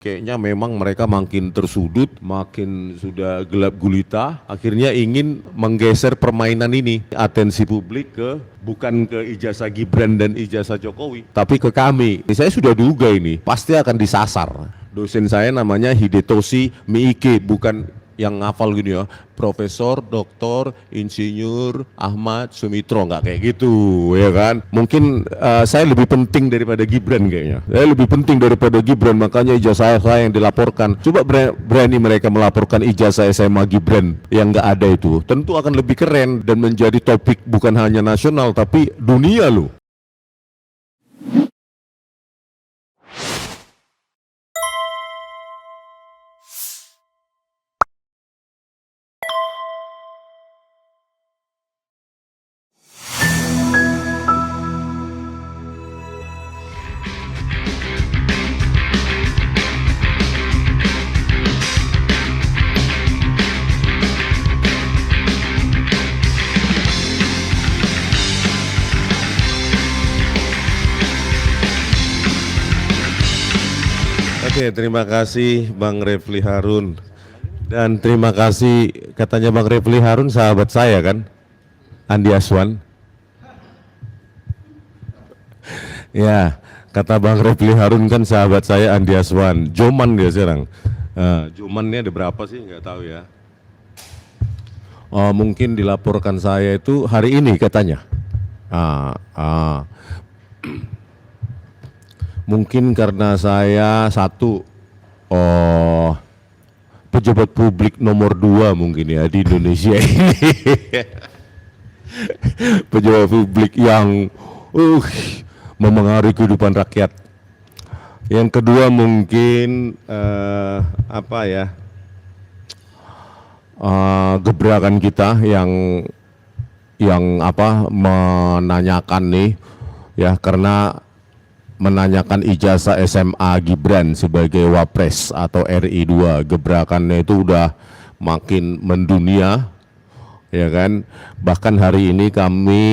Kayaknya memang mereka makin tersudut, makin sudah gelap gulita, akhirnya ingin menggeser permainan ini, atensi publik ke bukan ke ijazah Gibran dan ijazah Jokowi, tapi ke kami. Saya sudah duga ini pasti akan disasar. Dosen saya namanya Hidetoshi Miike, bukan yang ngafal gini ya, Profesor Doktor Insinyur Ahmad Sumitro, nggak kayak gitu ya kan. Mungkin saya lebih penting daripada Gibran kayaknya. Saya lebih penting daripada Gibran, makanya ijazah saya yang dilaporkan. Coba berani mereka melaporkan ijazah SMA Gibran yang nggak ada itu. Tentu akan lebih keren dan menjadi topik bukan hanya nasional tapi dunia loh. Oke, terima kasih Bang Refli Harun. Dan terima kasih, katanya Bang Refli Harun sahabat saya kan, Andi Aswan. Ya, kata Bang Refli Harun kan sahabat saya Andi Aswan. Joman dia sekarang. Joman ini ada berapa sih? Nggak tahu ya. Oh, mungkin dilaporkan saya itu hari ini katanya. Mungkin karena saya satu pejabat publik nomor 2 mungkin ya di Indonesia ini. Pejabat publik yang memengaruhi kehidupan rakyat. Yang kedua mungkin gebrakan kita yang menanyakan nih ya, karena menanyakan ijazah SMA Gibran sebagai Wapres atau RI 2, gebrakannya itu udah makin mendunia ya kan. Bahkan hari ini kami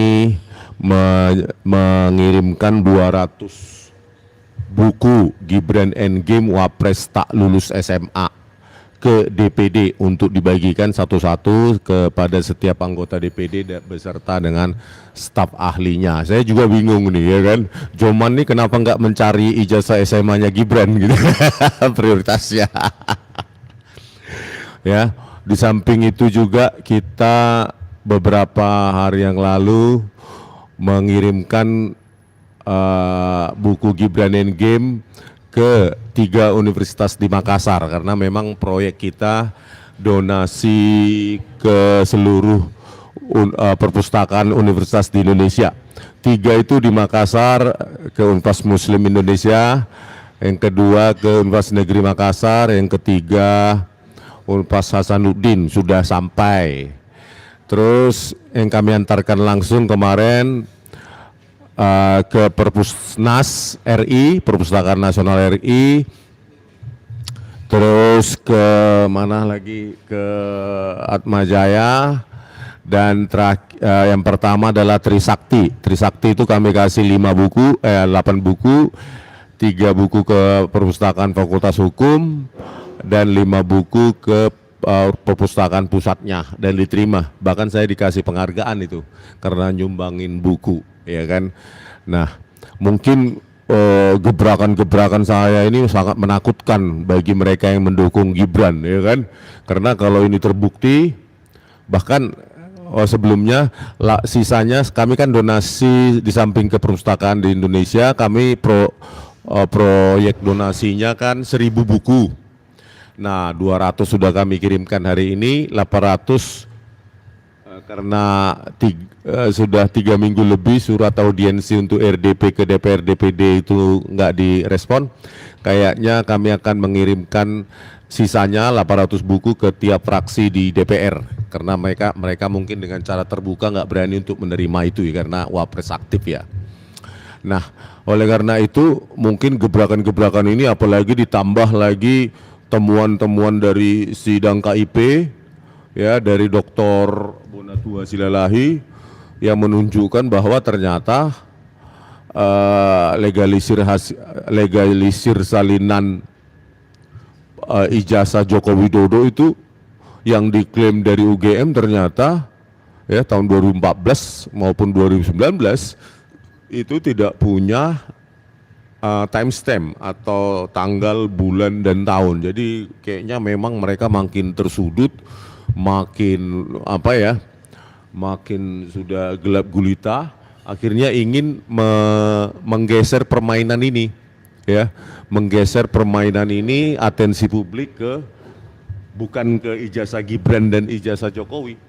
mengirimkan 200 buku Gibran Endgame Wapres tak lulus SMA ke DPD untuk dibagikan satu-satu kepada setiap anggota DPD beserta dengan staf ahlinya. Saya juga bingung nih ya kan, Joman nih kenapa nggak mencari ijazah SMA-nya Gibran gitu, prioritasnya. Ya, di samping itu juga kita beberapa hari yang lalu mengirimkan buku Gibran Endgame ke 3 universitas di Makassar, karena memang proyek kita donasi ke seluruh perpustakaan universitas di Indonesia. 3 itu di Makassar, ke Unpas Muslim Indonesia, yang kedua ke Unpas Negeri Makassar, yang ketiga Unpas Hasanuddin sudah sampai. Terus yang kami antarkan langsung kemarin ke Perpusnas RI, Perpustakaan Nasional RI, terus ke mana lagi, ke Atmajaya, dan yang pertama adalah Trisakti. Trisakti itu kami kasih 8 buku, 3 buku ke Perpustakaan Fakultas Hukum, dan 5 buku ke perpustakaan pusatnya, dan diterima. Bahkan saya dikasih penghargaan itu karena nyumbangin buku, ya kan. Nah, mungkin gebrakan-gebrakan saya ini sangat menakutkan bagi mereka yang mendukung Gibran, ya kan. Karena kalau ini terbukti, bahkan sebelumnya sisanya kami kan donasi, di samping ke perpustakaan di Indonesia, kami proyek donasinya kan 1000 buku. Nah, 200 sudah kami kirimkan hari ini, 800 karena sudah 3 minggu lebih surat audiensi untuk RDP ke DPR DPD itu nggak direspon. Kayaknya kami akan mengirimkan sisanya 800 buku ke tiap fraksi di DPR, karena mereka mungkin dengan cara terbuka nggak berani untuk menerima itu ya, karena Wapres aktif ya. Nah, oleh karena itu mungkin gebrakan-gebrakan ini, apalagi ditambah lagi temuan-temuan dari sidang KIP ya, dari Dr. Bonatua Silalahi yang menunjukkan bahwa ternyata legalisir salinan ijazah Joko Widodo itu yang diklaim dari UGM ternyata ya tahun 2014 maupun 2019 itu tidak punya timestamp atau tanggal, bulan, dan tahun. Jadi kayaknya memang mereka makin tersudut, makin apa ya, makin sudah gelap gulita, akhirnya ingin menggeser permainan ini, ya, menggeser permainan ini atensi publik ke bukan ke ijazah Gibran dan ijazah Jokowi,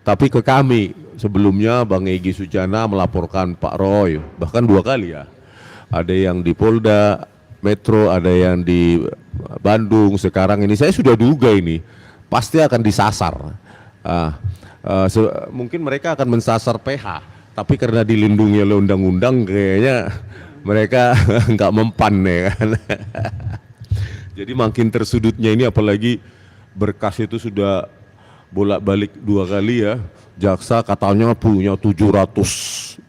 tapi ke kami. Sebelumnya Bang Egy Sujana melaporkan Pak Roy, bahkan 2 kali ya. Ada yang di Polda Metro, ada yang di Bandung. Sekarang ini saya sudah duga ini pasti akan disasar. Mungkin mereka akan mensasar PH, tapi karena dilindungi oleh undang-undang kayaknya mereka nggak mempan ya kan. Jadi makin tersudutnya ini, apalagi berkas itu sudah bolak-balik 2 kali ya. Jaksa katanya punya 702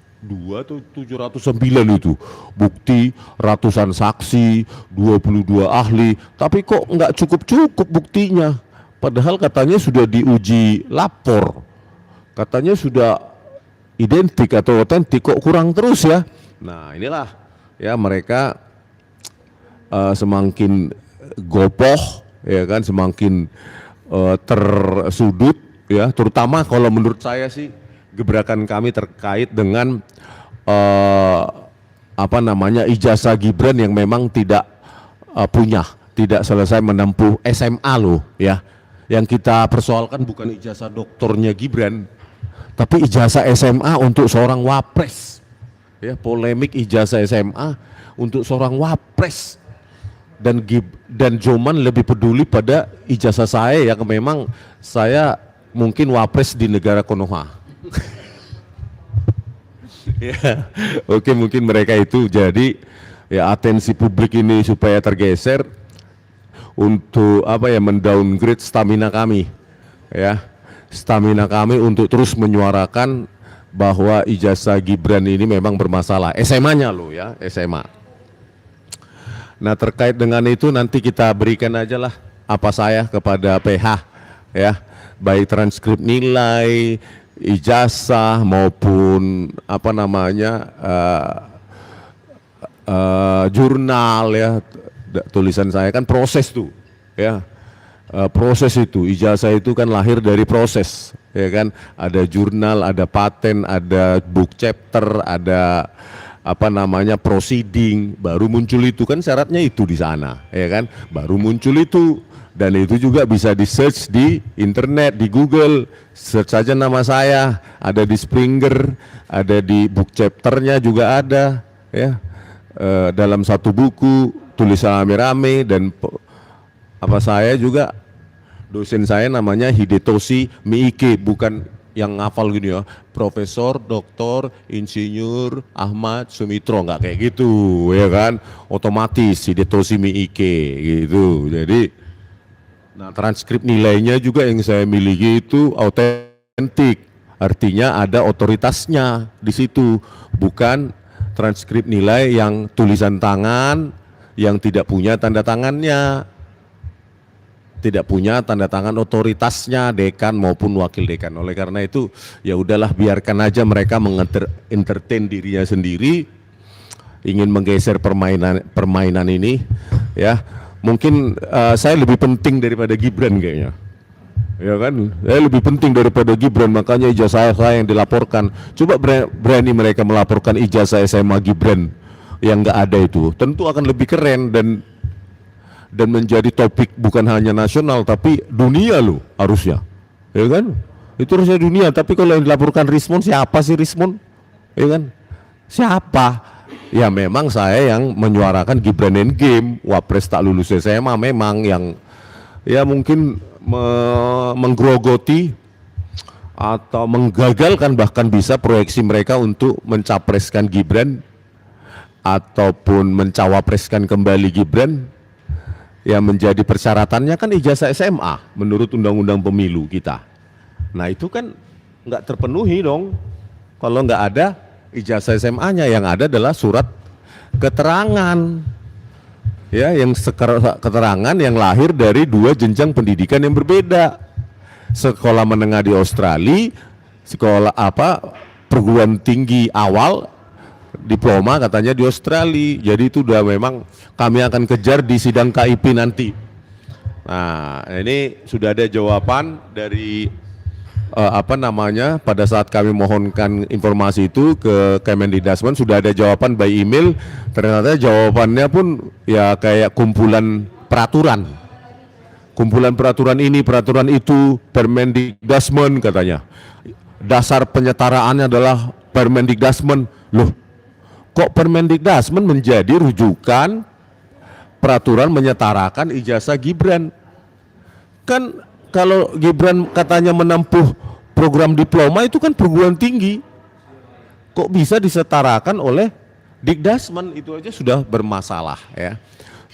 atau 709 itu bukti, ratusan saksi, 22 ahli, tapi kok nggak cukup-cukup buktinya. Padahal katanya sudah diuji lapor, katanya sudah identik atau otentik, kok kurang terus ya. Nah inilah ya, mereka semakin gopoh ya kan, semakin tersudut ya, terutama kalau menurut saya sih gebrakan kami terkait dengan apa namanya, ijazah Gibran yang memang tidak tidak selesai menempuh SMA loh ya. Yang kita persoalkan bukan ijazah doktornya Gibran, tapi ijazah SMA untuk seorang wapres ya, polemik ijazah SMA untuk seorang wapres. Dan Joman lebih peduli pada ijazah saya yang memang saya mungkin wapres di negara Konoha. Ya, oke, mungkin mereka itu jadi ya atensi publik ini supaya tergeser untuk apa ya, mendowngrade stamina kami ya, stamina kami untuk terus menyuarakan bahwa ijazah Gibran ini memang bermasalah, SMA-nya loh ya, SMA. Nah terkait dengan itu nanti kita berikan aja lah apa saya kepada PH ya, baik transkrip nilai, ijazah maupun apa namanya jurnal ya, tulisan saya kan proses tuh ya, proses itu, ijazah itu kan lahir dari proses ya kan, ada jurnal, ada paten, ada book chapter, ada apa namanya proceeding, baru muncul itu kan, syaratnya itu di sana ya kan, baru muncul itu. Dan itu juga bisa di search di internet, di Google, search saja nama saya, ada di Springer, ada di book chapternya juga ada ya, dalam satu buku tulisan rame-rame. Dan apa saya juga, dosen saya namanya Hidetoshi Miike, bukan yang ngafal gini ya, Profesor Doktor Insinyur Ahmad Sumitro, nggak kayak gitu ya kan, otomatis Hidetoshi Miike gitu. Jadi nah transkrip nilainya juga yang saya miliki itu autentik, artinya ada otoritasnya di situ, bukan transkrip nilai yang tulisan tangan yang tidak punya tanda tangannya, tidak punya tanda tangan otoritasnya dekan maupun wakil dekan. Oleh karena itu ya udahlah, biarkan aja mereka mengentertain dirinya sendiri, ingin menggeser permainan ini ya. Mungkin saya lebih penting daripada Gibran kayaknya, ya kan? Saya lebih penting daripada Gibran, makanya ijazah saya yang dilaporkan. Coba berani mereka melaporkan ijazah SMA Gibran yang nggak ada itu, tentu akan lebih keren dan menjadi topik bukan hanya nasional tapi dunia loh harusnya, ya kan? Itu harusnya dunia. Tapi kalau yang dilaporkan Rismon, siapa sih Rismon, ya kan? Siapa? Ya memang saya yang menyuarakan Gibran Endgame, wapres tak lulus SMA, memang yang ya mungkin menggerogoti atau menggagalkan bahkan bisa proyeksi mereka untuk mencapreskan Gibran ataupun mencawapreskan kembali Gibran. Ya menjadi persyaratannya kan ijazah SMA menurut Undang-Undang Pemilu kita. Nah itu kan nggak terpenuhi dong kalau nggak ada ijazah SMA-nya. Yang ada adalah surat keterangan ya, yang keterangan yang lahir dari dua jenjang pendidikan yang berbeda. Sekolah menengah di Australia, sekolah perguruan tinggi awal diploma katanya di Australia. Jadi itu udah memang kami akan kejar di sidang KIP nanti. Nah, ini sudah ada jawaban dari pada saat kami mohonkan informasi itu ke Kemendikbudristek, sudah ada jawaban by email. Ternyata jawabannya pun ya kayak kumpulan peraturan ini, peraturan itu, Permendikbudristek katanya. Dasar penyetaraannya adalah Permendikbudristek. Loh, kok Permendikbudristek menjadi rujukan peraturan menyetarakan ijazah Gibran? Kan kalau Gibran katanya menempuh program diploma itu kan perguruan tinggi, kok bisa disetarakan oleh Dikdasmen? Itu aja sudah bermasalah ya.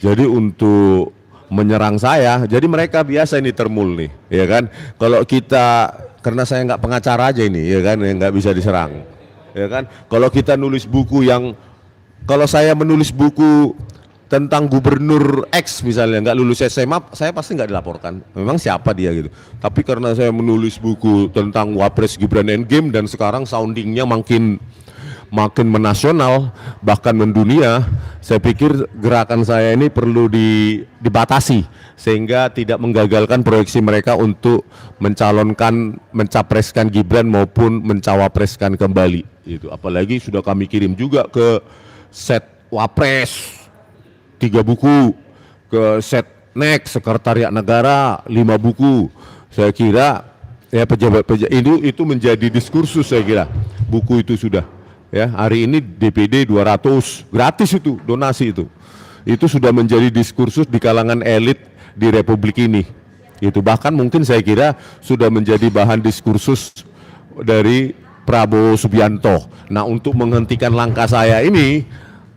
Jadi untuk menyerang saya, jadi mereka biasa ini termul nih, ya kan? Kalau kita, karena saya nggak pengacara aja ini, ya kan, yang nggak bisa diserang, ya kan? Kalau kita nulis buku kalau saya menulis buku tentang gubernur X misalnya nggak lulus SMA, saya pasti nggak dilaporkan. Memang siapa dia gitu. Tapi karena saya menulis buku tentang Wapres Gibran Endgame dan sekarang soundingnya makin menasional bahkan mendunia, saya pikir gerakan saya ini perlu dibatasi sehingga tidak menggagalkan proyeksi mereka untuk mencapreskan Gibran maupun mencawapreskan kembali. Itu apalagi sudah kami kirim juga ke set Wapres 3 buku, ke Setnek Sekretariat Negara 5 buku. Saya kira ya pejabat itu menjadi diskursus, saya kira buku itu sudah ya. Hari ini DPD 200 gratis, itu donasi, itu sudah menjadi diskursus di kalangan elit di Republik ini. Itu bahkan mungkin saya kira sudah menjadi bahan diskursus dari Prabowo Subianto. Nah, untuk menghentikan langkah saya ini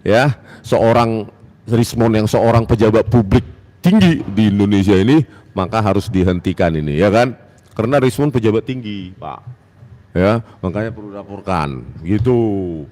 ya, seorang Rismon yang seorang pejabat publik tinggi di Indonesia ini, maka harus dihentikan ini, ya kan? Karena Rismon pejabat tinggi, Pak. Ya, makanya perlu laporkan, gitu.